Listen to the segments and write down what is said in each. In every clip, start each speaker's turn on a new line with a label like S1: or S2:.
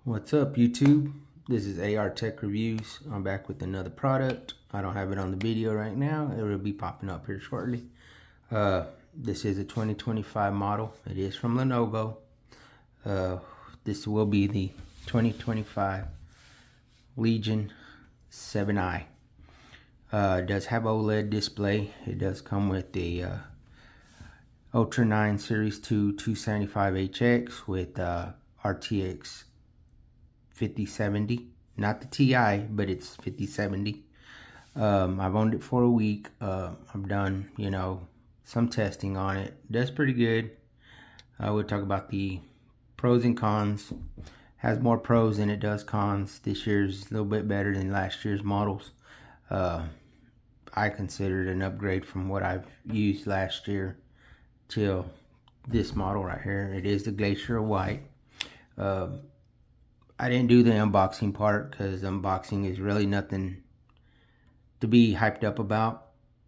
S1: What's up, YouTube? This is AR Tech Reviews. I'm back with another product. I don't have it on the video right now. It will be popping up here shortly. This is a 2025 model. It is from Lenovo. This will be the 2025 Legion 7i. It does have OLED display. It does come with the Ultra 9 Series 2 275HX with RTX 5070, not the Ti, but it's 5070. I've owned it for a week. I've done, some testing on it. It does pretty good. We'll talk about the pros and cons. Has more pros than it does cons. This year's a little bit better than last year's models. I consider it an upgrade from what I've used last year till this model right here. It is the Glacier White. I didn't do the unboxing part because unboxing is really nothing to be hyped up about.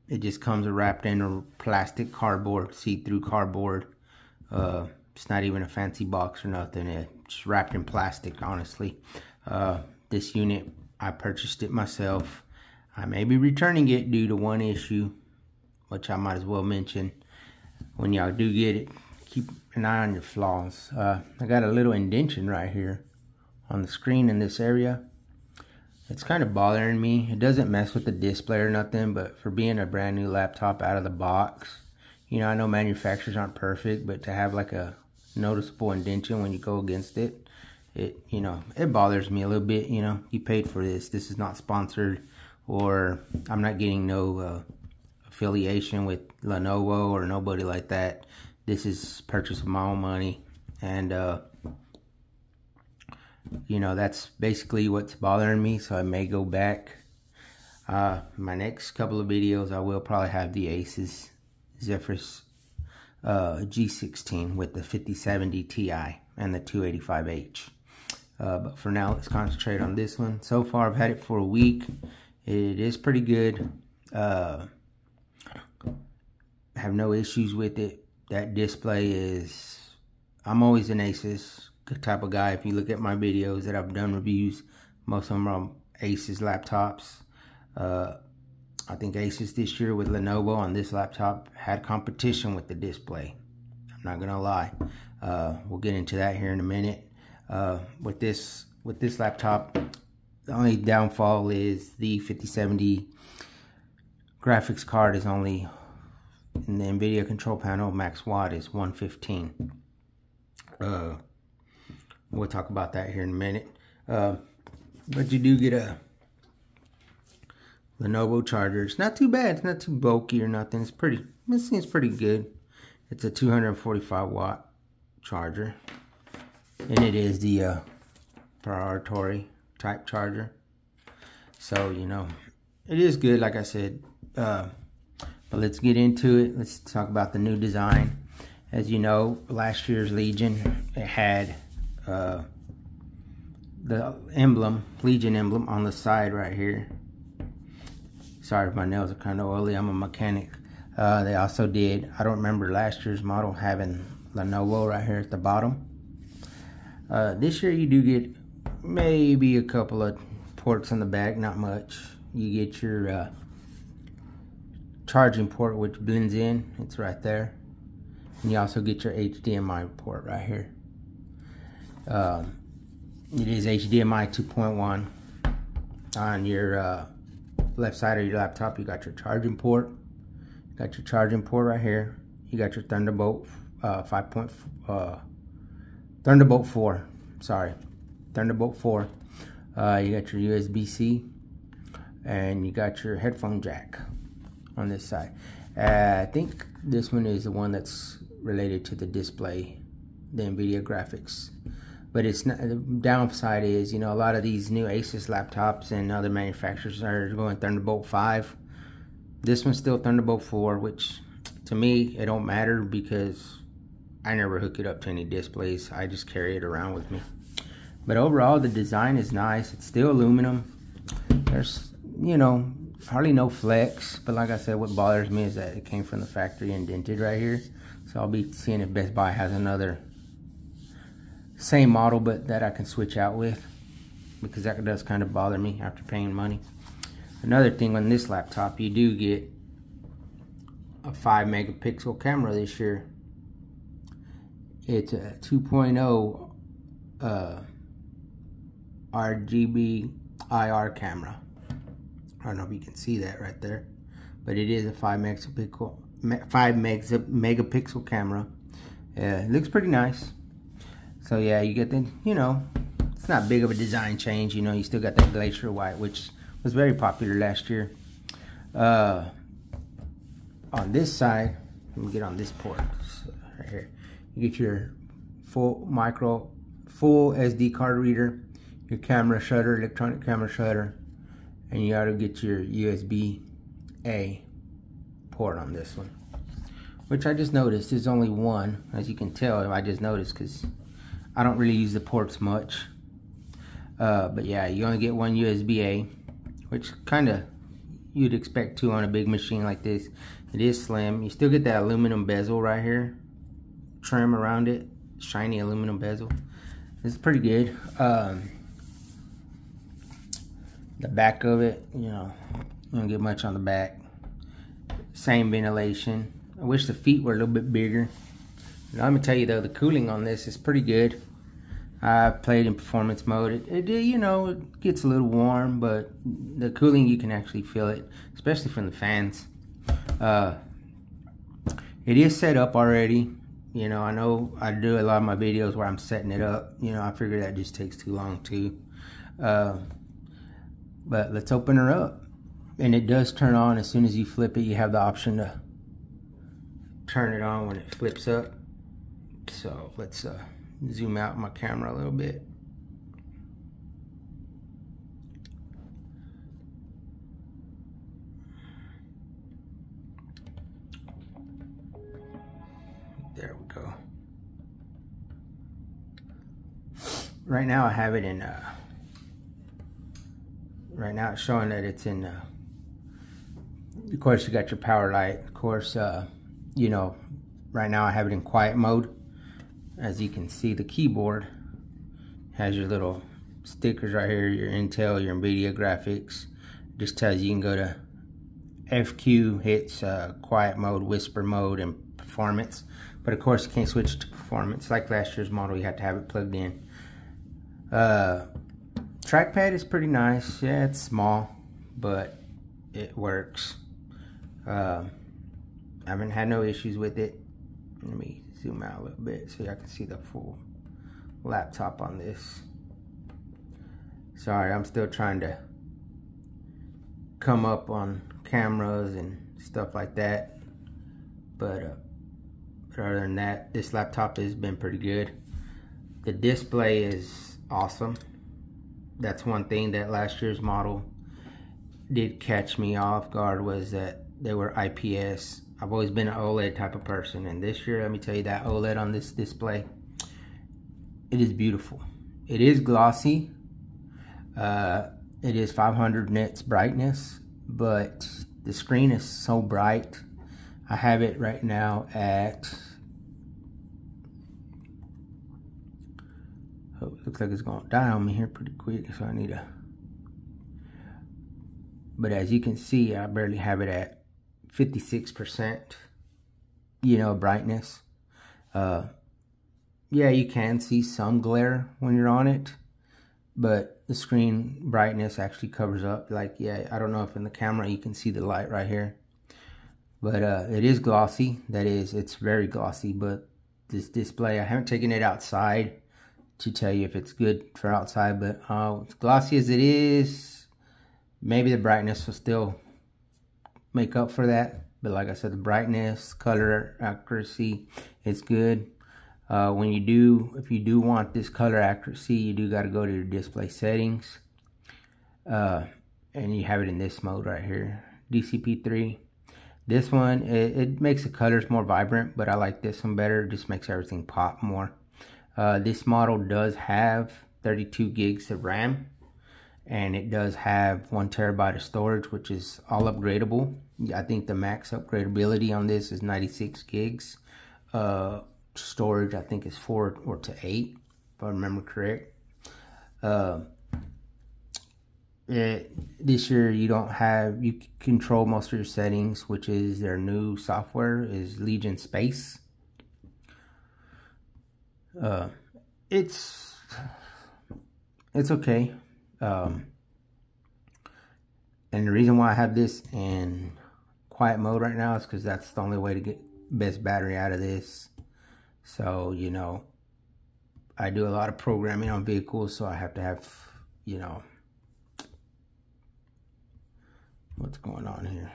S1: It just comes wrapped in a plastic cardboard, see-through cardboard. It's not even a fancy box or nothing. It's wrapped in plastic, honestly. This unit, I purchased it myself. I may be returning it due to one issue, which I might as well mention. When y'all do get it, keep an eye on your flaws. I got a little indentation right here on the screen in this area. It's kind of bothering me. It doesn't mess with the display or nothing, but for being a brand new laptop out of the box, I know manufacturers aren't perfect, but to have like a noticeable indentation when you go against it, it bothers me a little bit. You paid for this. This is not sponsored, or I'm not getting no affiliation with Lenovo or nobody like that. This is purchase of my own money, and that's basically what's bothering me, so I may go back. My next couple of videos, I will probably have the Asus Zephyrus G16 with the 5070 Ti and the 285H. But for now, let's concentrate on this one. So far, I've had it for a week. It is pretty good. I have no issues with it. That display is... I'm always an Asus type of guy. If you look at my videos that I've done reviews, most of them are Asus laptops. I think Asus this year with Lenovo on this laptop had competition with the display. I'm not gonna lie. We'll get into that here in a minute. With this laptop, the only downfall is the 5070 graphics card is only in the NVIDIA control panel. Max watt is 115. We'll talk about that here in a minute. But you do get a Lenovo charger. It's not too bad. It's not too bulky or nothing. It seems pretty good. It's a 245 watt charger. And it is the proprietary type charger. So, it is good, like I said. But let's get into it. Let's talk about the new design. As you know, last year's Legion, it had the emblem, Legion emblem on the side right here. Sorry if my nails are kind of oily. I'm a mechanic. They also did, I don't remember last year's model having Lenovo right here at the bottom. This year you do get maybe a couple of ports on the back, not much. You get your charging port, which blends in. It's right there. And you also get your HDMI port right here. It is HDMI 2.1. On your left side of your laptop, you got your charging port. You got your charging port right here. You got your Thunderbolt Thunderbolt 4. Sorry, Thunderbolt 4. You got your USB-C, and you got your headphone jack on this side. I think this one is the one that's related to the display, the NVIDIA graphics. But it's not, the downside is, a lot of these new Asus laptops and other manufacturers are going Thunderbolt 5. This one's still Thunderbolt 4, which to me, it don't matter because I never hook it up to any displays. I just carry it around with me. But overall, the design is nice. It's still aluminum. There's, hardly no flex. But like I said, what bothers me is that it came from the factory indented right here. So I'll be seeing if Best Buy has another Same model, but that I can switch out with, because that does kind of bother me after paying money. Another thing on this laptop, you do get a 5 megapixel camera this year. It's a 2.0 RGB IR camera. I don't know if you can see that right there, but it is a 5 megapixel camera. It looks pretty nice. So yeah, you get the, you know, it's not big of a design change. You know, you still got that glacier white, which was very popular last year. On this side, let me get on this port right here. You get your full SD card reader, your camera shutter, electronic camera shutter, and you gotta get your USB-A port on this one, which I just noticed there's only one. As you can tell, I just noticed because I don't really use the ports much. But yeah, you only get one USB-A, which kind of you'd expect to on a big machine like this. It is slim. You still get that aluminum bezel right here, trim around it, shiny aluminum bezel. It's pretty good. The back of it, you know, you don't get much on the back. Same ventilation. I wish the feet were a little bit bigger. Now, let me tell you though, the cooling on this is pretty good. I played in performance mode. It you know, it gets a little warm, but the cooling, you can actually feel it, especially from the fans. It is set up already. You know, I know I do a lot of my videos where I'm setting it up. You know, I figure that just takes too long too. But let's open her up. And it does turn on as soon as you flip it. You have the option to turn it on when it flips up. So let's zoom out my camera a little bit. There we go. Right now I have it in right now it's showing that it's in of course you got your power light. Of course, you know, right now I have it in quiet mode. As you can see, the keyboard has your little stickers right here, your Intel, your NVIDIA graphics. Just tells you can go to FQ, hits quiet mode, whisper mode, and performance. But of course you can't switch to performance. Like last year's model, you have to have it plugged in. Trackpad is pretty nice. Yeah, it's small, but it works. I haven't had no issues with it. Let me zoom out a little bit so y'all can see the full laptop on this. Sorry, I'm still trying to come up on cameras and stuff like that. But other than that, this laptop has been pretty good. The display is awesome. That's one thing that last year's model did catch me off guard, was that they were IPS. I've always been an OLED type of person, and this year, let me tell you, that OLED on this display, it is beautiful. It is glossy. It is 500 nits brightness, but the screen is so bright. I have it right now at, oh, looks like it's gonna die on me here pretty quick, so I need to, but as you can see, I barely have it at 56%, you know, brightness. Yeah, you can see some glare when you're on it, but the screen brightness actually covers up. Like, yeah, I don't know if in the camera you can see the light right here, but it is glossy. That is, it's very glossy. But this display, I haven't taken it outside to tell you if it's good for outside, but as glossy as it is, maybe the brightness will still make up for that. But like I said, the brightness, color accuracy is good. When you do, if you do want this color accuracy, you do got to go to your display settings, and you have it in this mode right here, DCP3. This one, it makes the colors more vibrant, but I like this one better. It just makes everything pop more. This model does have 32 gigs of RAM, and it does have 1 terabyte of storage, which is all upgradable. I think the max upgradability on this is 96 gigs. Storage, I think, is 4 or to 8. if I remember correct. This year you control most of your settings, which is their new software is Legion Space. It's okay. And the reason why I have this in quiet mode right now is because that's the only way to get best battery out of this. So, you know, I do a lot of programming on vehicles, so I have to have, you know, what's going on here.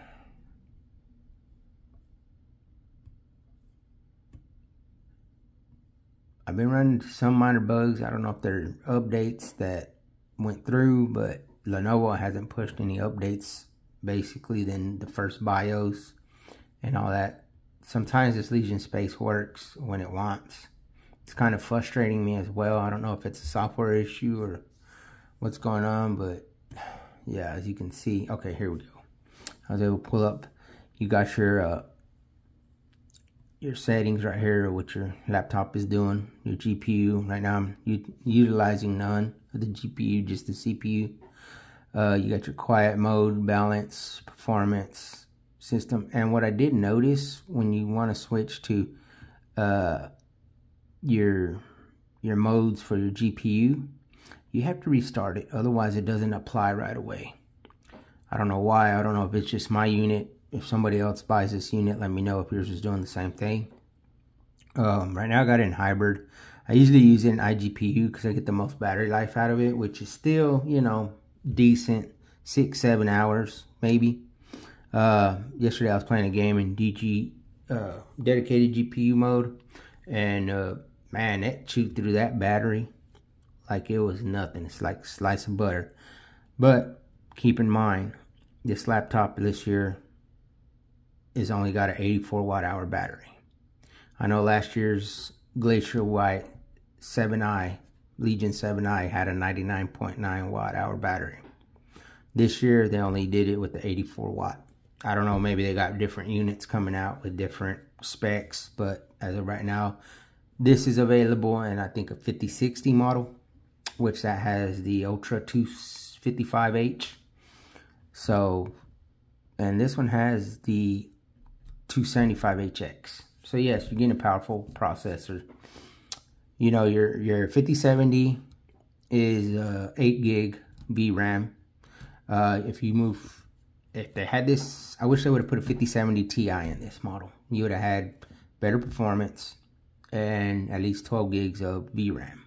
S1: I've been running some minor bugs. I don't know if they're updates that went through, but Lenovo hasn't pushed any updates basically than the first BIOS and all that. Sometimes this Legion Space works when it wants. It's kind of frustrating me as well. I don't know if it's a software issue or what's going on, but yeah, as you can see, okay, here we go. I was able to pull up. You got your settings right here, what your laptop is doing, your GPU. Right now I'm utilizing none of the GPU, just the CPU. You got your quiet mode, balance, performance, system. And what I did notice when you want to switch to your modes for your GPU, you have to restart it, otherwise it doesn't apply right away. I don't know why. I don't know if it's just my unit. If somebody else buys this unit, let me know if yours is doing the same thing. Right now I got it in hybrid. I usually use it in iGPU because I get the most battery life out of it, which is still, you know, decent, 6-7 hours maybe. Yesterday I was playing a game in DG dedicated GPU mode, and man, it chewed through that battery like it was nothing. It's like a slice of butter. But keep in mind, this laptop this year is only got an 84 watt-hour battery. I know last year's Glacier White 7i, Legion 7i, had a 99.9 watt-hour battery. This year, they only did it with the 84 watt. I don't know, maybe they got different units coming out with different specs, but as of right now, this is available in, I think, a 5060 model, which that has the Ultra 255H. So, and this one has the 275HX. So yes, you're getting a powerful processor. You know, your 5070 is 8 gig VRAM. If they had this, I wish they would have put a 5070 Ti in this model. You would have had better performance and at least 12 gigs of VRAM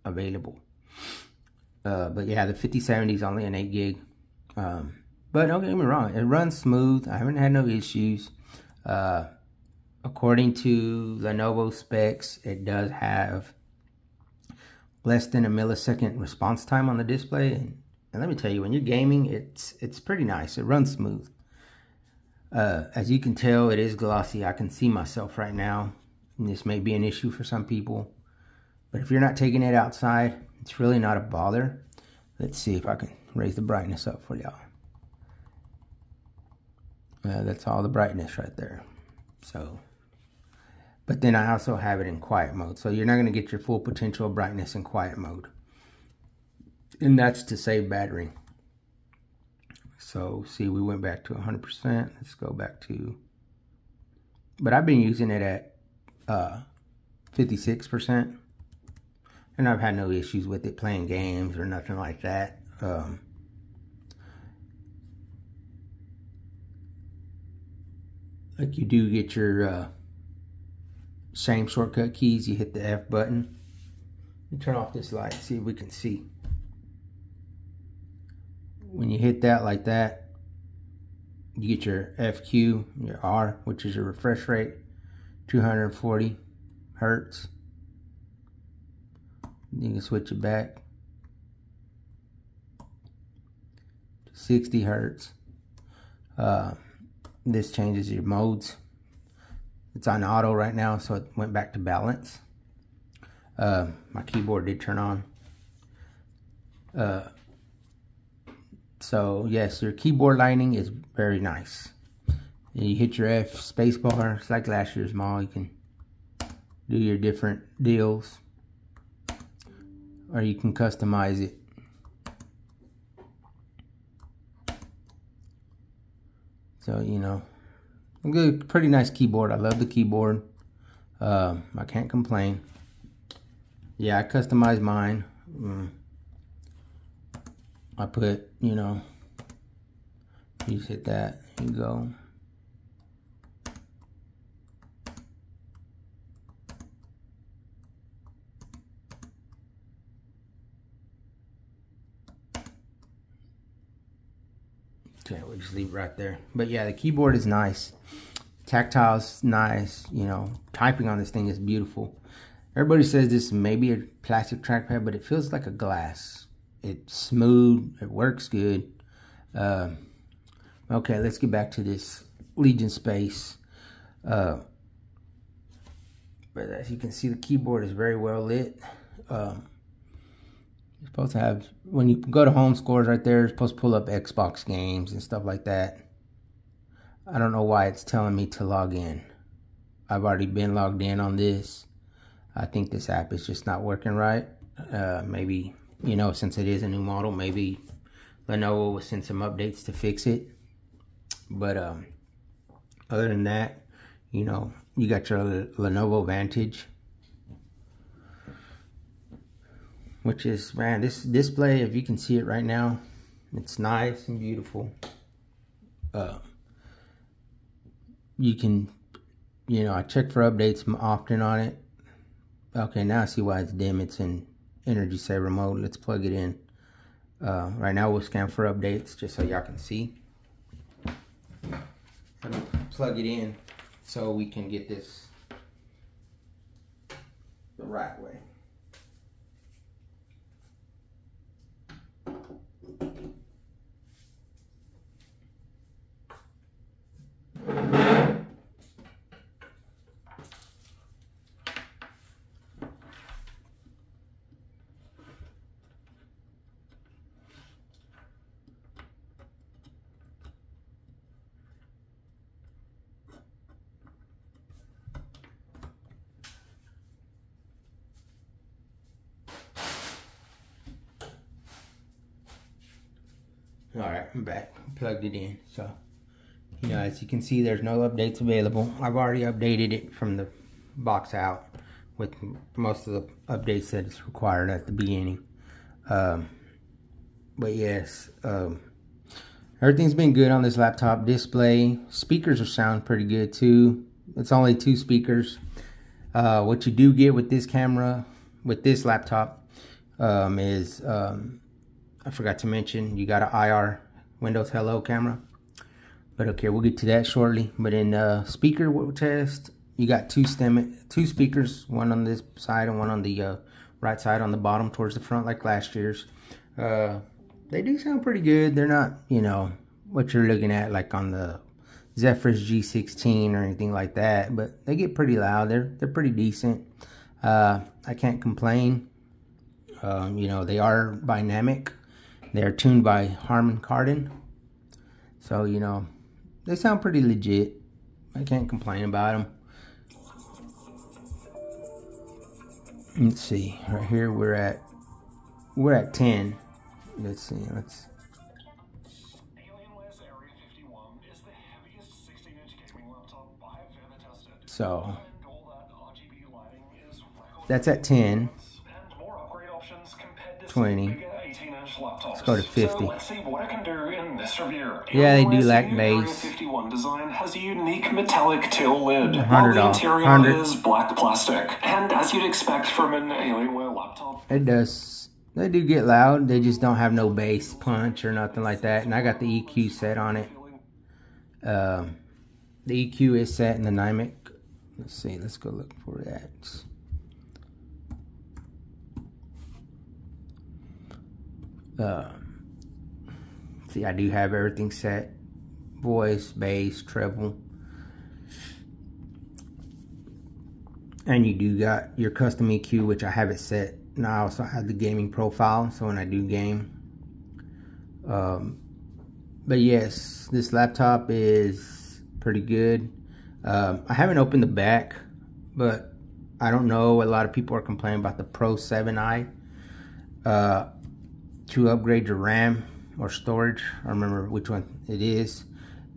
S1: available. But yeah, the 5070 is only an 8 gig. But don't get me wrong, it runs smooth. I haven't had no issues. According to Lenovo specs, it does have less than a millisecond response time on the display. And let me tell you, when you're gaming, it's pretty nice. It runs smooth. As you can tell, it is glossy. I can see myself right now. And this may be an issue for some people. But if you're not taking it outside, it's really not a bother. Let's see if I can raise the brightness up for y'all. That's all the brightness right there. So, but then I also have it in quiet mode. So you're not going to get your full potential of brightness in quiet mode. And that's to save battery. So see, we went back to 100%. Let's go back to, but I've been using it at 56%. And I've had no issues with it playing games or nothing like that. Like you do get your same shortcut keys. You hit the F button. You turn off this light, see if we can see. When you hit that like that, you get your FQ, your R, which is your refresh rate, 240 hertz. You can switch it back to 60 hertz. This changes your modes. It's on auto right now, so it went back to balance. My keyboard did turn on. So yes, your keyboard lighting is very nice. You hit your F spacebar. It's like last year's model. You can do your different deals. or you can customize it. So, you know, good, pretty nice keyboard. I love the keyboard. I can't complain. Yeah, I customized mine. I put, you know, you just hit that, you go. Okay, we'll just leave it right there. But yeah, the keyboard is nice. Tactile's nice. You know, typing on this thing is beautiful. Everybody says this may be a plastic trackpad, but it feels like a glass. It's smooth. It works good. Okay, let's get back to this Legion Space. But as you can see, the keyboard is very well lit. You're supposed to have, when you go to home scores right there, you're supposed to pull up Xbox games and stuff like that. I don't know why it's telling me to log in. I've already been logged in on this. I think this app is just not working right. Maybe, you know, since it is a new model, maybe Lenovo will send some updates to fix it. But other than that, you know, you got your Lenovo Vantage, which is, man, this display, if you can see it right now, it's nice and beautiful. You can, you know, I check for updates often on it. Okay, now I see why it's dim. It's in energy saver mode. Let's plug it in. Right now we'll scan for updates just so y'all can see. Let me plug it in so we can get this the right way. Alright, I'm back. Plugged it in. So, you know, as you can see, there's no updates available. I've already updated it from the box out with most of the updates that is required at the beginning. But yes, everything's been good on this laptop. Display, speakers are sound pretty good too. It's only 2 speakers. What you do get with this camera, with this laptop, is I forgot to mention, you got an IR Windows Hello camera. But okay, we'll get to that shortly. But in speaker test, you got two speakers, one on this side and one on the right side on the bottom towards the front like last year's. They do sound pretty good. They're not, you know, what you're looking at like on the Zephyrus G16 or anything like that, but they get pretty loud. They're pretty decent. I can't complain. You know, they are dynamic. They're tuned by Harman Kardon. So, you know, they sound pretty legit. I can't complain about them. Let's see. Right here we're at 10. Let's see. Let's So that's at 10. 20. Let's go to 50.
S2: So let's see what I can do in this review.
S1: Yeah, they do lack base.
S2: 51 design has a unique metallic till lid,
S1: 100
S2: while the
S1: off.
S2: interior
S1: 100.
S2: is black plastic. And as you'd expect from an Alienware laptop,
S1: It does. They do get loud. They just don't have no bass punch or nothing like that. And I got the EQ set on it. The EQ is set in the Dynamic. Let's see. Let's go look for that. See, I do have everything set. Voice, bass, treble. And you do got your custom EQ, which I have it set. And I also have the gaming profile, so when I do game. But yes, this laptop is pretty good. I haven't opened the back, but I don't know. A lot of people are complaining about the Pro 7i. to upgrade your RAM or storage. I remember which one it is.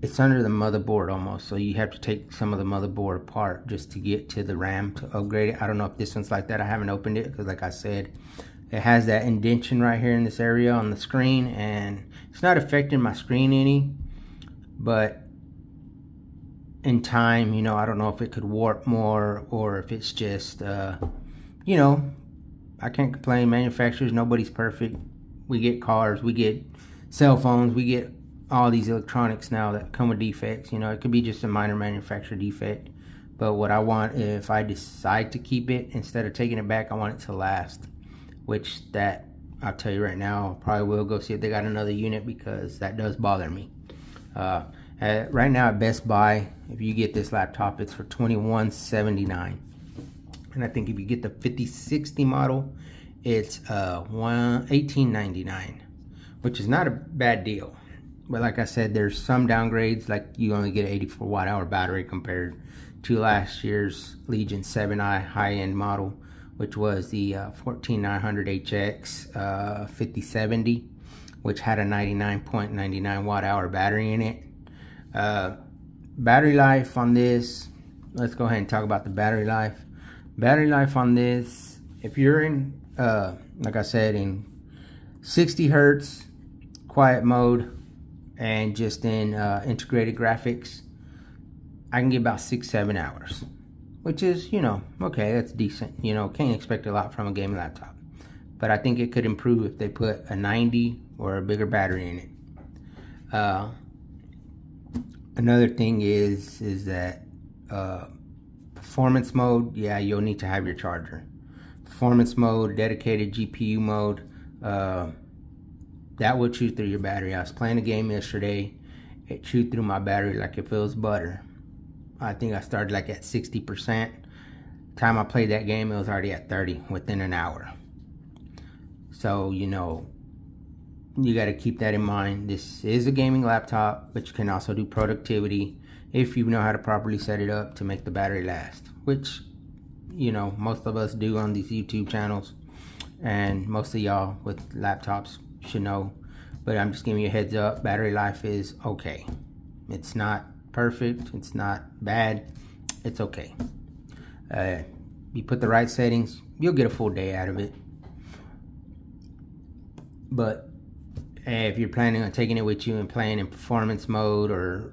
S1: It's under the motherboard almost, so you have to take some of the motherboard apart just to get to the RAM to upgrade it. I don't know if this one's like that. I haven't opened it because, like I said, it has that indentation right here in this area on the screen, and it's not affecting my screen any, but in time, you know, I don't know if it could warp more or if it's just, you know, I can't complain. Manufacturers, nobody's perfect. We get cars, we get cell phones, we get all these electronics now that come with defects. You know, it could be just a minor manufacturer defect, but what I want, if I decide to keep it, instead of taking it back, I want it to last, which that, I'll tell you right now, I probably will go see if they got another unit, because that does bother me. Right now at Best Buy, if you get this laptop, it's for $21.79, and I think if you get the 5060 model, it's $18.99, which is not a bad deal. But like I said, there's some downgrades, like you only get an 84 watt hour battery compared to last year's Legion 7i high-end model, which was the 14900HX 5070, which had a 99.99 watt hour battery in it. Battery life on this, let's go ahead and talk about the battery life. Battery life on this, if you're in, like I said, in 60 hertz quiet mode and just in integrated graphics, I can get about 6-7 hours, which is, you know, okay, that's decent. You know, can't expect a lot from a gaming laptop, but I think it could improve if they put a 90 or a bigger battery in it. Another thing is that performance mode, yeah, you'll need to have your charger. Performance mode, dedicated GPU mode, that will chew through your battery. I was playing a game yesterday, it chewed through my battery like if it was butter. I think I started like at 60%. Time I played that game, it was already at 30 within an hour. So, you know, you got to keep that in mind. This is a gaming laptop, but you can also do productivity if you know how to properly set it up to make the battery last, which, you know, most of us do on these YouTube channels, and most of y'all with laptops should know. But I'm just giving you a heads up, battery life is okay. It's not perfect, it's not bad, it's okay. You put the right settings, you'll get a full day out of it. But if you're planning on taking it with you and playing in performance mode or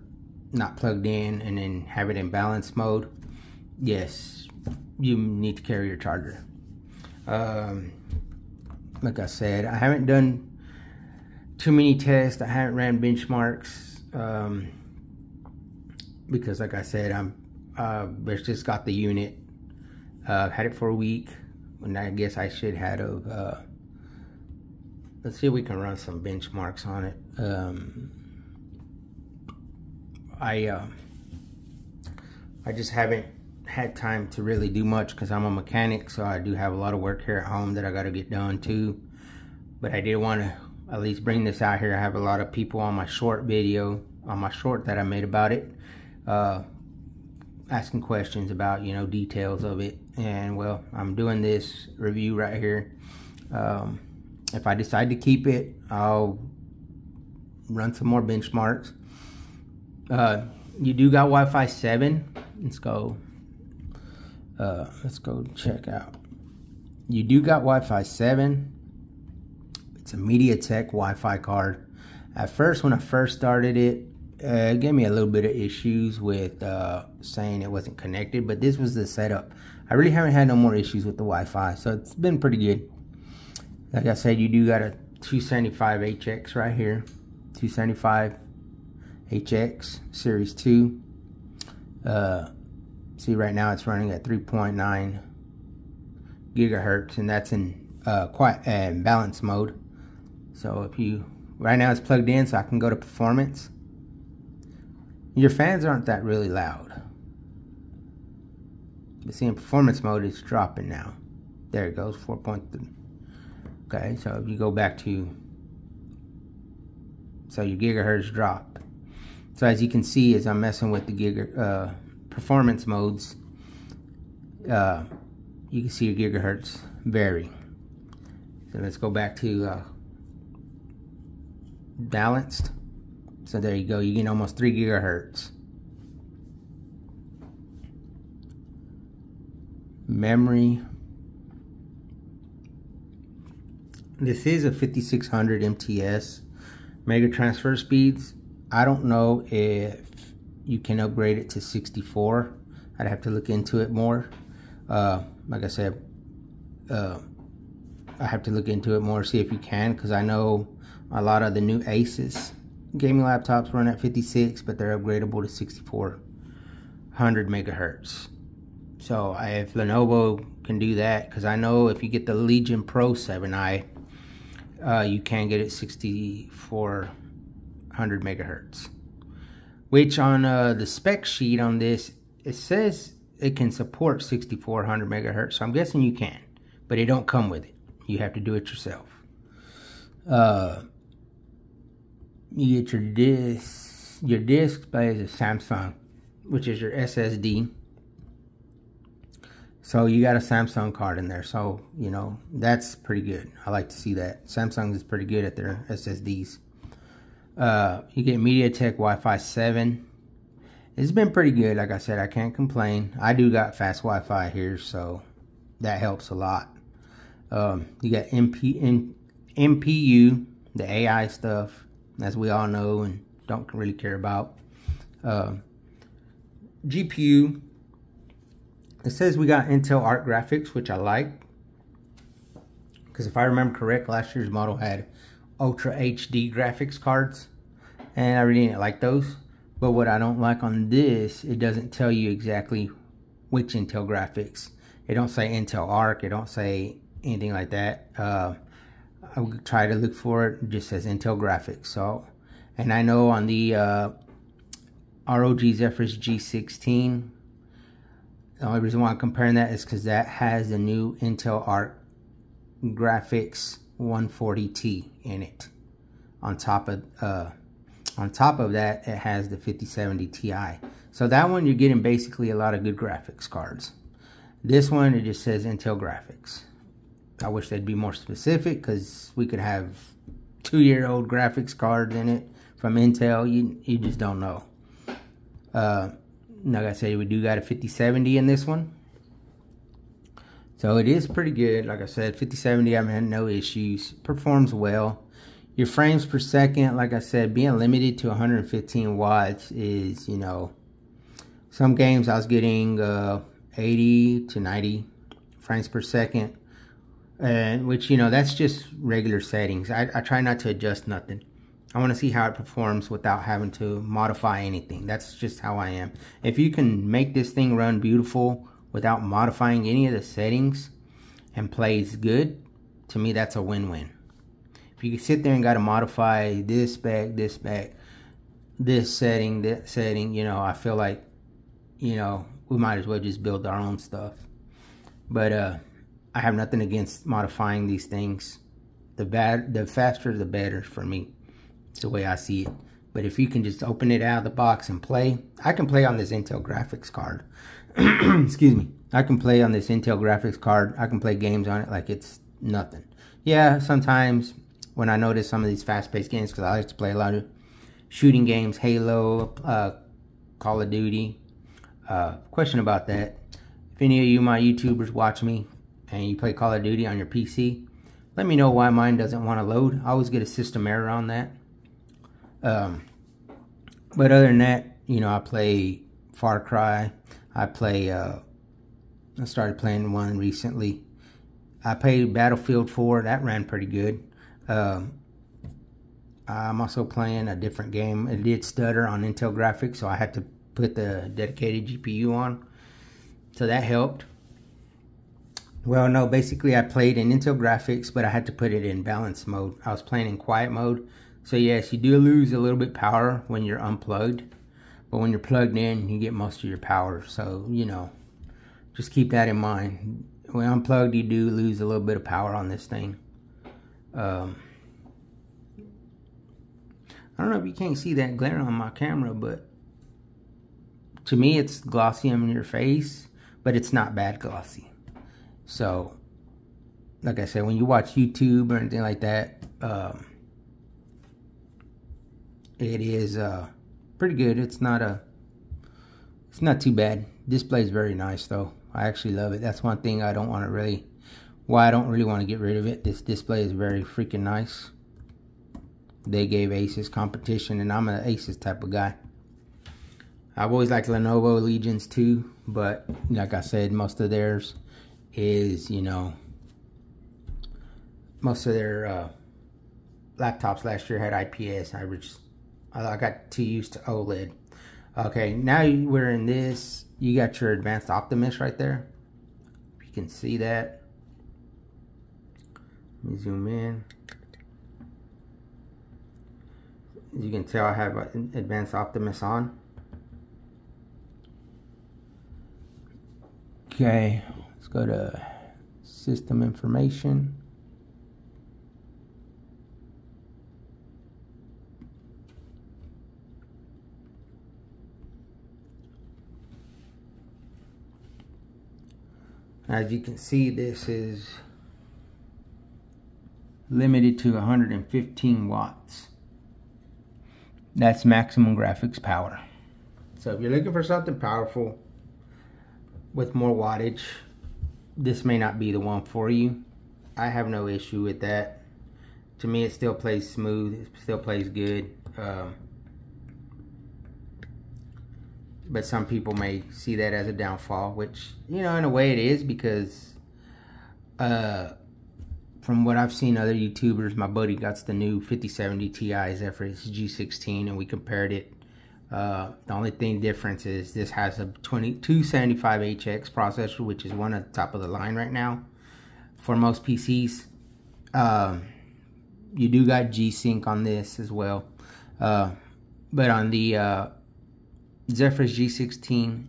S1: not plugged in and then have it in balance mode, yes, you need to carry your charger. Like I said, I haven't done too many tests. I haven't ran benchmarks because, like I said, I just got the unit. Had it for a week, and I guess I should have. Let's see if we can run some benchmarks on it. I just haven't had time to really do much because I'm a mechanic, so I do have a lot of work here at home that I got to get done too. But I did want to at least bring this out here. I have a lot of people on my short video, on my short that I made about it, asking questions about, you know, details of it. And well, I'm doing this review right here. If I decide to keep it, I'll run some more benchmarks. You do got Wi-Fi 7. Let's go check out. You do got Wi-Fi 7. It's a MediaTek Wi-Fi card. At first, when I first started it, it gave me a little bit of issues with saying it wasn't connected, but this was the setup. I really haven't had no more issues with the Wi-Fi, so it's been pretty good. Like I said, you do got a 275HX right here. 275HX Series 2. See, right now it's running at 3.9 gigahertz, and that's in balance mode. So if you, right now it's plugged in, so I can go to performance. Your fans aren't that really loud. But see, in performance mode, it's dropping now. There it goes, 4.3. Okay, so if you go back to, so your gigahertz dropped. So as you can see, as I'm messing with the performance modes, you can see your gigahertz vary. So let's go back to balanced. So there you go, you get almost 3 gigahertz. Memory. This is a 5600 MTS. Mega transfer speeds. I don't know if you can upgrade it to 64. I'd have to look into it more. Like I said, I have to look into it more, see if you can, because I know a lot of the new Asus gaming laptops run at 56, but they're upgradable to 6400 megahertz. So if Lenovo can do that, because I know if you get the Legion Pro 7i, you can get it 6400 megahertz. Which on the spec sheet on this, it says it can support 6400 megahertz. So I'm guessing you can, but it don't come with it. You have to do it yourself. You get your disc. Your disc plays a Samsung, which is your SSD. So you got a Samsung card in there. So, you know, that's pretty good. I like to see that. Samsung is pretty good at their SSDs. You get MediaTek Wi-Fi 7. It's been pretty good. Like I said, I can't complain. I do got fast Wi-Fi here, so that helps a lot. You got MPU, the AI stuff, as we all know and don't really care about. GPU. It says we got Intel Arc graphics, which I like. Because if I remember correct, last year's model had Ultra HD graphics cards. And I really didn't like those. But what I don't like on this, it doesn't tell you exactly which Intel graphics. It don't say Intel Arc. It don't say anything like that. I would try to look for it. It just says Intel graphics. So, and I know on the ROG Zephyrus G16, the only reason why I'm comparing that is because that has the new Intel Arc graphics 140T in it. On top of that, it has the 5070 Ti. So that one, you're getting basically a lot of good graphics cards. This one, it just says Intel graphics. I wish they'd be more specific, because we could have 2-year-old graphics cards in it from Intel. You just don't know. Like I said, we do got a 5070 in this one. So it is pretty good. Like I said, 5070, I've had no issues. Performs well. Your frames per second, like I said, being limited to 115 watts is, you know, some games I was getting 80 to 90 frames per second. And which, you know, that's just regular settings. I try not to adjust nothing. I want to see how it performs without having to modify anything. That's just how I am. If you can make this thing run beautiful without modifying any of the settings and plays good, to me that's a win-win. If you can sit there and got to modify this spec, this setting, that setting, you know, I feel like, you know, we might as well just build our own stuff. But I have nothing against modifying these things. The faster the better for me. It's the way I see it. But if you can just open it out of the box and play, I can play on this Intel graphics card. Excuse me. I can play on this Intel graphics card. I can play games on it like it's nothing. Yeah, sometimes when I notice some of these fast-paced games, because I like to play a lot of shooting games, Halo, Call of Duty. Question about that. If any of you, my YouTubers, watch me and you play Call of Duty on your PC, let me know why mine doesn't want to load. I always get a system error on that. But other than that, you know, I play Far Cry. I started playing one recently. I played Battlefield 4. That ran pretty good. I'm also playing a different game. It did stutter on Intel graphics, so I had to put the dedicated GPU on. So that helped. Well, no, basically I played in Intel graphics, but I had to put it in balance mode. I was playing in quiet mode. So yes, you do lose a little bit power when you're unplugged. But when you're plugged in, you get most of your power. So, you know, just keep that in mind. When unplugged, you do lose a little bit of power on this thing. I don't know if you can't see that glare on my camera, but to me it's glossy on your face, but it's not bad glossy. So like I said, when you watch YouTube or anything like that, it is pretty good. It's not too bad. Display is very nice though. I actually love it. That's one thing I don't want to really, why I don't really want to get rid of it. This display is very freaking nice. They gave Asus competition, and I'm an Asus type of guy. I've always liked Lenovo Legions too, but like I said, most of theirs is, you know, most of their laptops last year had IPS. I got too used to OLED. Okay, now we're in this. You got your Advanced Optimus right there. You can see that. Let me zoom in. You can tell I have Advanced Optimus on. Okay, let's go to System Information. As you can see, this is limited to 115 watts. That's maximum graphics power. So if you're looking for something powerful with more wattage, this may not be the one for you. I have no issue with that. To me, it still plays smooth. It still plays good. But some people may see that as a downfall, which, you know, in a way it is, because from what I've seen other YouTubers, my buddy got the new 5070 Ti Zephyrus G16, and we compared it. The only difference is this has a 2275HX processor, which is one at the top of the line right now for most PCs. You do got G-Sync on this as well, but on the Zephyrus G16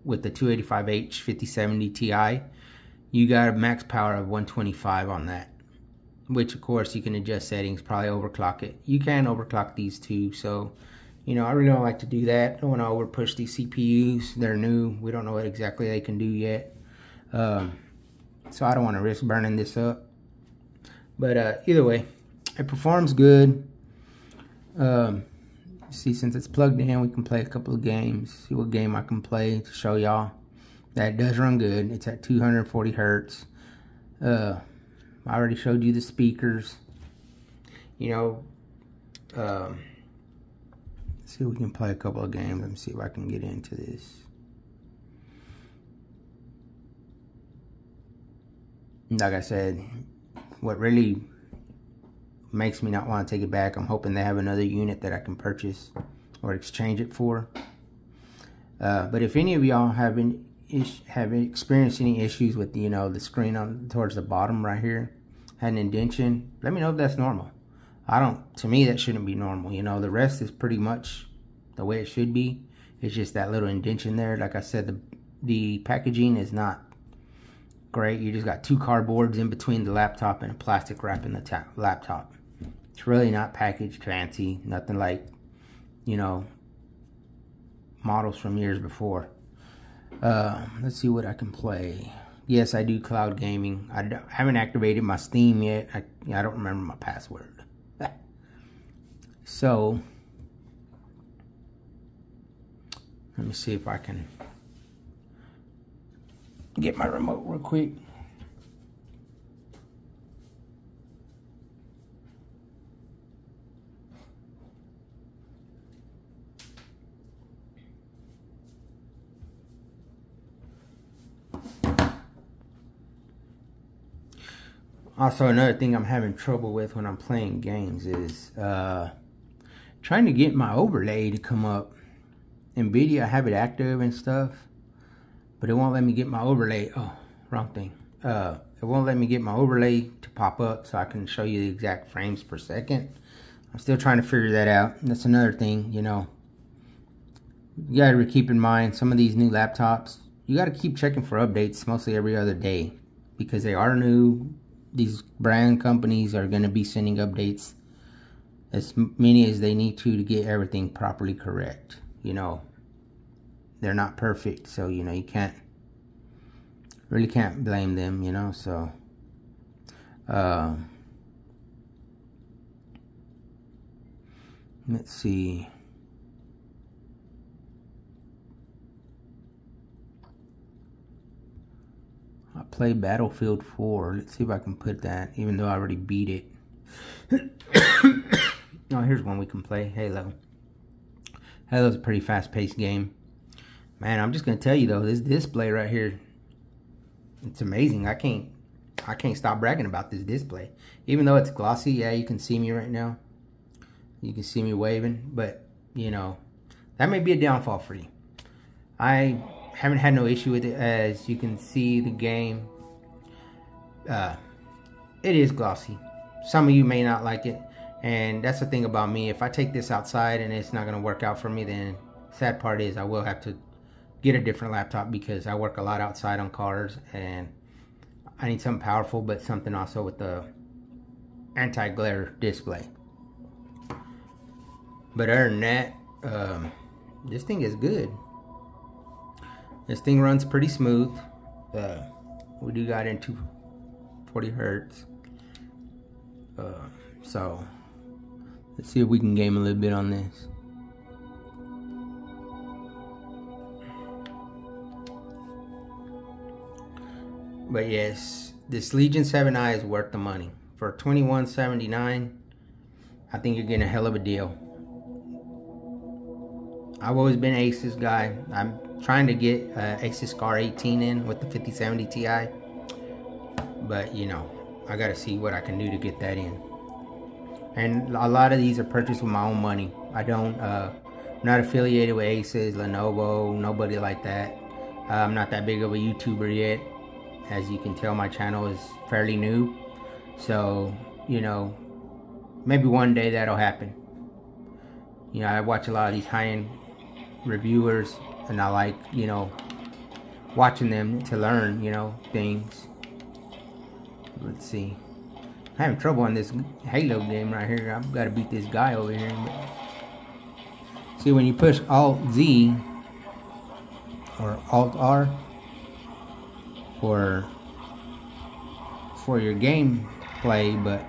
S1: with the 285H 5070 Ti, you got a max power of 125 on that, which of course you can adjust settings, probably overclock it. You can overclock these too, so you know, I really don't like to do that. I don't want to over push these CPUs. They're new. We don't know what exactly they can do yet, so I don't want to risk burning this up. But either way, it performs good. See, since it's plugged in, we can play a couple of games. See what game I can play to show y'all that it does run good. It's at 240 hertz. I already showed you the speakers. You know, see if we can play a couple of games. Let me see if I can get into this. Like I said, what really makes me not want to take it back, I'm hoping they have another unit that I can purchase or exchange it for. But if any of y'all have experienced any issues with, you know, the screen on towards the bottom right here had an indentation, let me know if that's normal. To me, that shouldn't be normal. You know, the rest is pretty much the way it should be. It's just that little indentation there. Like I said, the packaging is not great. You just got two cardboards in between the laptop and a plastic wrap in the laptop. It's really not packaged fancy. Nothing like, you know, models from years before. Let's see what I can play. Yes, I do cloud gaming. I haven't activated my Steam yet. I don't remember my password. So, let me see if I can get my remote real quick. Also, another thing I'm having trouble with when I'm playing games is trying to get my overlay to come up. NVIDIA, I have it active and stuff, but it won't let me get my overlay. Oh, wrong thing. It won't let me get my overlay to pop up so I can show you the exact frames per second. I'm still trying to figure that out. And that's another thing, you know. You gotta keep in mind, some of these new laptops, you gotta keep checking for updates mostly every other day, because they are new. These brand companies are going to be sending updates as many as they need to get everything properly correct. You know, they're not perfect, so you know, you really can't blame them, you know. So Let's see. I played Battlefield 4. Let's see if I can put that, even though I already beat it. Oh, here's one we can play. Halo. Halo's a pretty fast-paced game. Man, I'm just gonna tell you though, this display right here, it's amazing. I can't stop bragging about this display. Even though it's glossy, yeah, you can see me right now. You can see me waving, but you know, that may be a downfall for you. I haven't had no issue with it. As you can see, the game, it is glossy. Some of you may not like it, and that's the thing about me. If I take this outside and it's not gonna work out for me, then sad part is I will have to get a different laptop, because I work a lot outside on cars and I need something powerful, but something also with the anti-glare display. But other than that, this thing is good. This thing runs pretty smooth. We do got in 240 hertz. So let's see if we can game a little bit on this. But yes, this Legion 7i is worth the money. For $21.79, I think you're getting a hell of a deal. I've always been an Asus guy. I'm trying to get Asus Scar 18 in with the 5070 Ti. But, you know, I got to see what I can do to get that in. And a lot of these are purchased with my own money. I don't, I'm not affiliated with Asus, Lenovo, nobody like that. I'm not that big of a YouTuber yet. As you can tell, my channel is fairly new. So, you know, maybe one day that'll happen. You know, I watch a lot of these high-end reviewers, and I like, you know, watching them to learn, you know, things. Let's see. I'm having trouble on this Halo game right here. I've got to beat this guy over here. See, when you push Alt-Z or Alt-R for your gameplay, but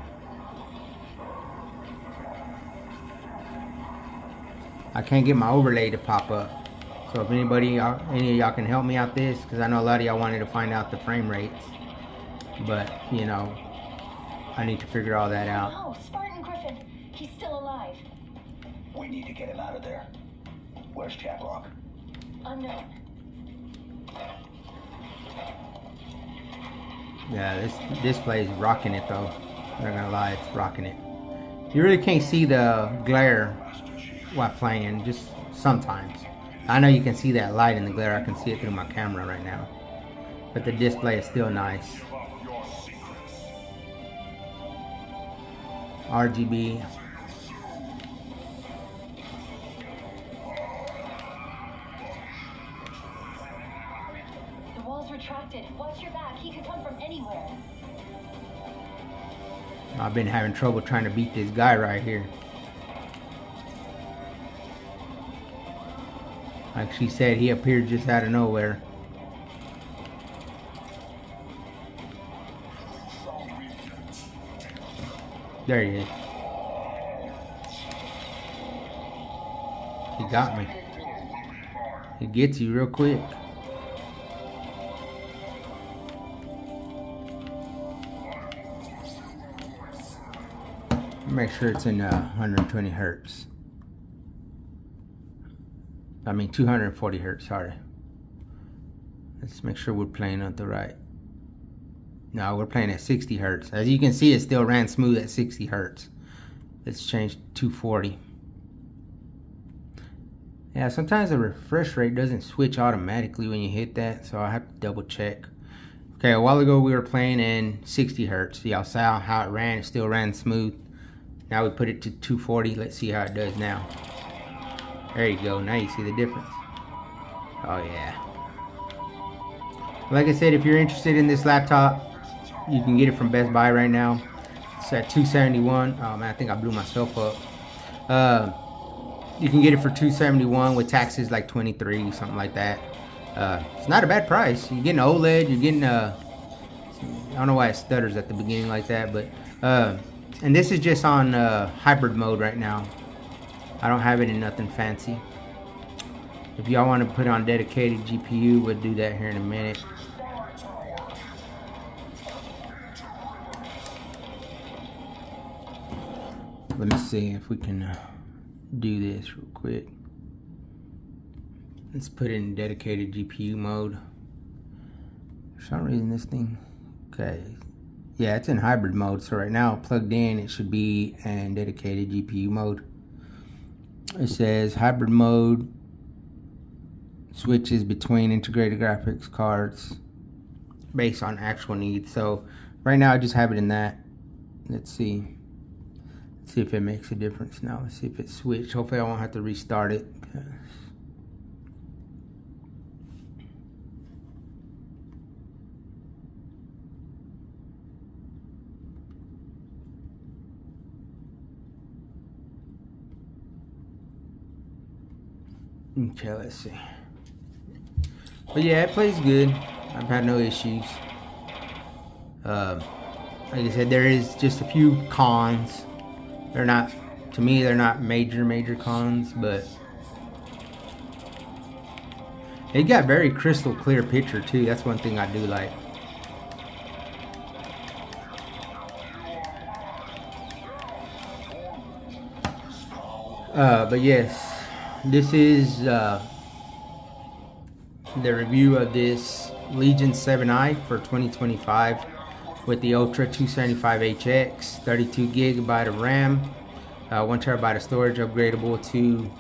S1: I can't get my overlay to pop up. So if any of y'all can help me out this, because I know a lot of y'all wanted to find out the frame rates, but you know, I need to figure all that out.
S3: Oh, Spartan Griffin, he's still alive.
S4: We need to get him out of there. Where's Chadlock?
S3: Unknown.
S1: Yeah, this display is rocking it though. I'm not gonna lie, it's rocking it. You really can't see the glare while playing, just sometimes. I know you can see that light in the glare. I can see it through my camera right now. But the display is still nice. RGB.
S3: The wall's retracted. Watch your back. He could come from anywhere.
S1: I've been having trouble trying to beat this guy right here. Like she said, he appeared just out of nowhere. There he is. He got me. He gets you real quick. Make sure it's in 120 hertz. I mean 240 hertz, sorry. Let's make sure we're playing at the right. No, we're playing at 60 hertz. As you can see, it still ran smooth at 60 hertz. Let's change to 240. Yeah, sometimes the refresh rate doesn't switch automatically when you hit that, so I have to double check. Okay, a while ago we were playing in 60 hertz. Y'all saw how it ran, it still ran smooth. Now we put it to 240. Let's see how it does now. There you go. Now you see the difference. Oh yeah. Like I said, if you're interested in this laptop, you can get it from Best Buy right now. It's at $271. Oh man, I think I blew myself up. You can get it for $271 with taxes like $23, something like that. It's not a bad price. You're getting OLED. You're getting I don't know why it stutters at the beginning like that, but and this is just on hybrid mode right now. I don't have it in nothing fancy. If y'all want to put on dedicated GPU, we'll do that here in a minute. Let me see if we can do this real quick. Let's put it in dedicated GPU mode. For some reason this thing, okay. Yeah, it's in hybrid mode. So right now plugged in, it should be in dedicated GPU mode. It says hybrid mode switches between integrated graphics cards based on actual needs. So right now I just have it in that. Let's see. Let's see if it makes a difference now. Let's see if it switched. Hopefully I won't have to restart it. Okay, let's see. But yeah, it plays good. I've had no issues. Like I said, there is just a few cons. They're not, to me, they're not major cons, but it got very crystal clear picture too. That's one thing I do like. But yes. This is the review of this Legion 7i for 2025 with the Ultra 275HX, 32 gigabyte of RAM, 1 terabyte of storage, upgradable to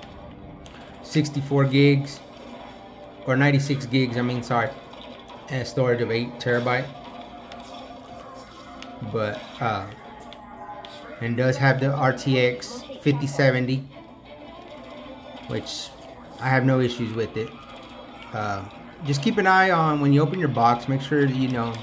S1: 64 gigs or 96 gigs. I mean, sorry, and storage of 8 terabyte. But and does have the RTX 5070. Which I have no issues with it. Just keep an eye on when you open your box. Make sure that, you know,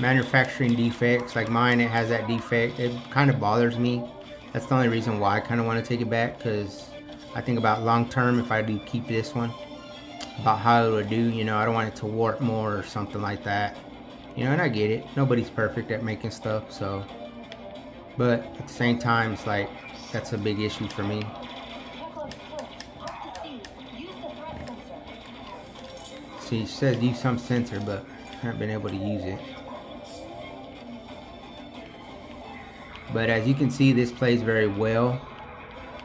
S1: manufacturing defects. Like mine, it has that defect. It kind of bothers me. That's the only reason why I kind of want to take it back, because I think about long term, if I do keep this one, about how it would do. You know, I don't want it to warp more or something like that. You know, and I get it. Nobody's perfect at making stuff, so. But at the same time, it's like, that's a big issue for me. It says use some sensor, but I haven't been able to use it. But as you can see, this plays very well.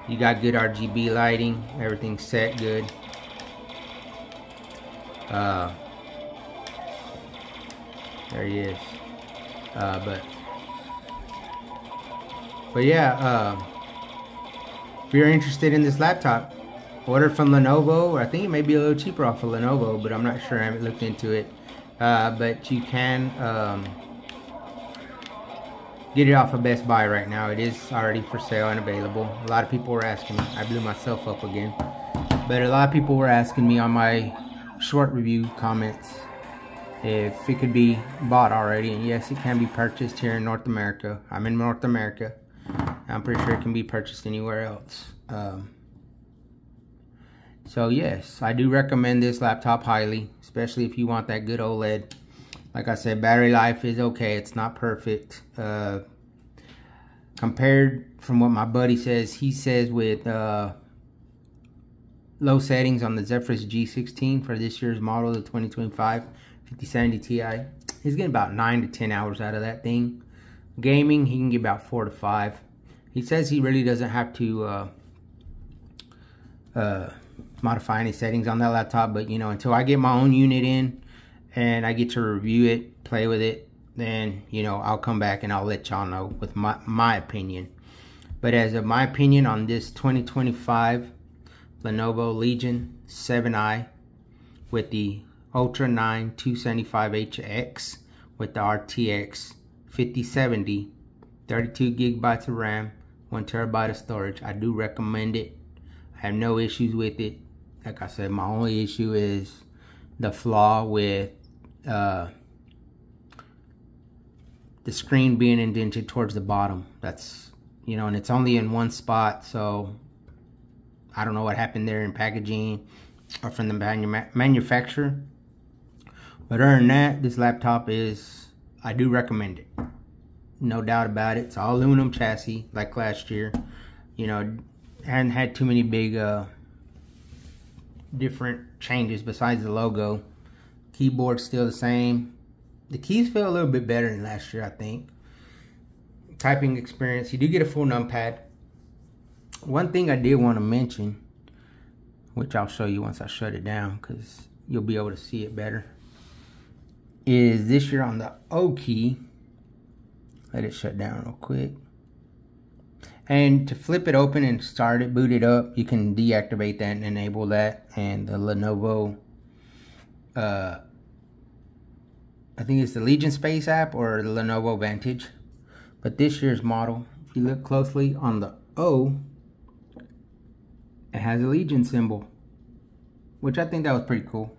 S1: You got good RGB lighting, everything's set good. There he is. But yeah, if you're interested in this laptop, order from Lenovo. I think it may be a little cheaper off of Lenovo, but I'm not sure. I haven't looked into it. But you can get it off of Best Buy right now. It is already for sale and available. A lot of people were asking me. I blew myself up again. But a lot of people were asking me on my short review comments if it could be bought already. And yes, it can be purchased here in North America. I'm in North America. I'm pretty sure it can be purchased anywhere else. So yes, I do recommend this laptop highly, especially if you want that good OLED. Like I said, battery life is okay. It's not perfect. Compared from what my buddy says, he says with low settings on the Zephyrus G16 for this year's model, the 2025 5070 Ti, he's getting about 9 to 10 hours out of that thing. Gaming, he can get about 4 to 5. He says he really doesn't have to modify any settings on that laptop, but you know, until I get my own unit in and I get to review it, play with it, then you know, I'll come back and I'll let y'all know with my opinion. But as of my opinion on this 2025 Lenovo Legion 7i with the Ultra 9 275HX with the RTX 5070, 32 gigabytes of RAM, 1 terabyte of storage, I do recommend it. I have no issues with it. Like I said, my only issue is the flaw with the screen being indented towards the bottom. That's, you know, and it's only in one spot, so I don't know what happened there in packaging or from the manufacturer. But other than that, this laptop is I do recommend it. No doubt about it. It's all aluminum chassis like last year. You know, hadn't had too many big different changes besides the logo. Keyboard's still the same. The keys feel a little bit better than last year, I think. Typing experience, you do get a full numpad. One thing I did want to mention, which I'll show you once I shut it down because you'll be able to see it better, is this year on the O key, let it shut down real quick. And to flip it open and start it, boot it up, you can deactivate that and enable that. And the Lenovo, I think it's the Legion Space app or the Lenovo Vantage. But this year's model, if you look closely on the O, it has a Legion symbol, which I think that was pretty cool.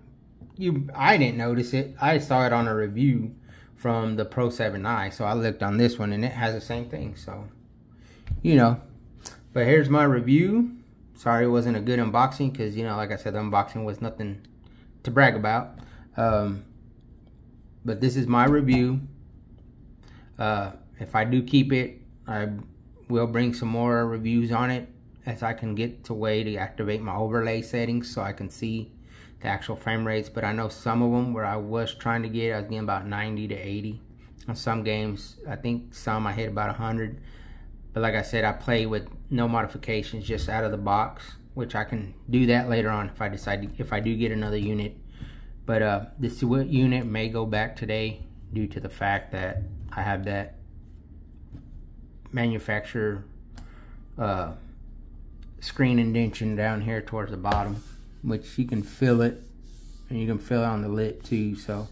S1: I didn't notice it. I saw it on a review from the Pro 7i, so I looked on this one and it has the same thing. So, you know, but here's my review. Sorry it wasn't a good unboxing because, you know, like I said, the unboxing was nothing to brag about. But this is my review. If I do keep it, I will bring some more reviews on it as I can get to way to activate my overlay settings so I can see the actual frame rates. But I know some of them where I was trying to get, I was getting about 90 to 80 on some games. I think some I hit about 100. But like I said, I play with no modifications, just out of the box, which I can do that later on if I decide if I do get another unit. But this unit may go back today due to the fact that I have that manufacturer screen indentation down here towards the bottom, which you can feel it, and you can feel it on the lip too. So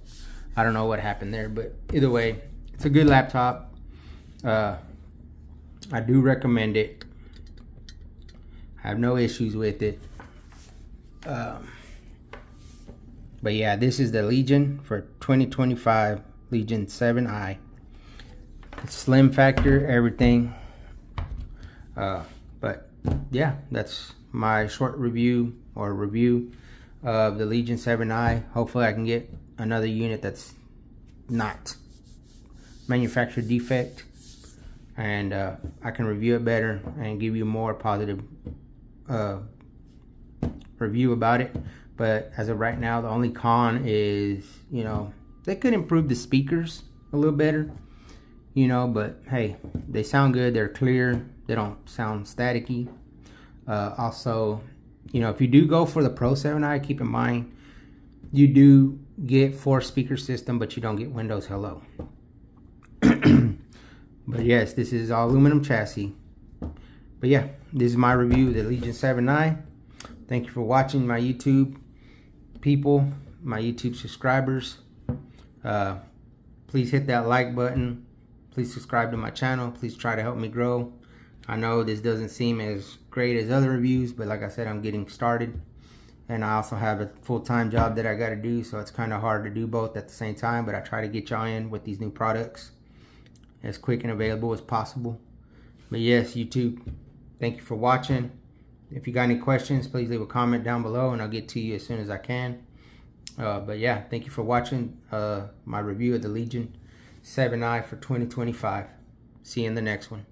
S1: I don't know what happened there, but either way, it's a good laptop. I do recommend it. I have no issues with it. But yeah, this is the Legion for 2025 Legion 7i. Slim factor, everything. But yeah, that's my short review of the Legion 7i. Hopefully I can get another unit that's not manufacturer defect, and I can review it better and give you more positive review about it. But as of right now, the only con is, you know, they could improve the speakers a little better, you know, but hey, they sound good, they're clear, they don't sound staticky. Also, you know, if you do go for the Pro 7i, keep in mind you do get 4-speaker system, but you don't get Windows Hello. But yes, this is all aluminum chassis. But yeah, this is my review of the Legion 7i. Thank you for watching, my YouTube people, my YouTube subscribers. Please hit that like button. Please subscribe to my channel. Please try to help me grow. I know this doesn't seem as great as other reviews, but like I said, I'm getting started. And I also have a full-time job that I got to do, so it's kind of hard to do both at the same time. But I try to get y'all in with these new products as quick and available as possible. But yes, YouTube, thank you for watching. If you got any questions, please leave a comment down below and I'll get to you as soon as I can. But yeah, thank you for watching my review of the Legion 7i for 2025. See you in the next one.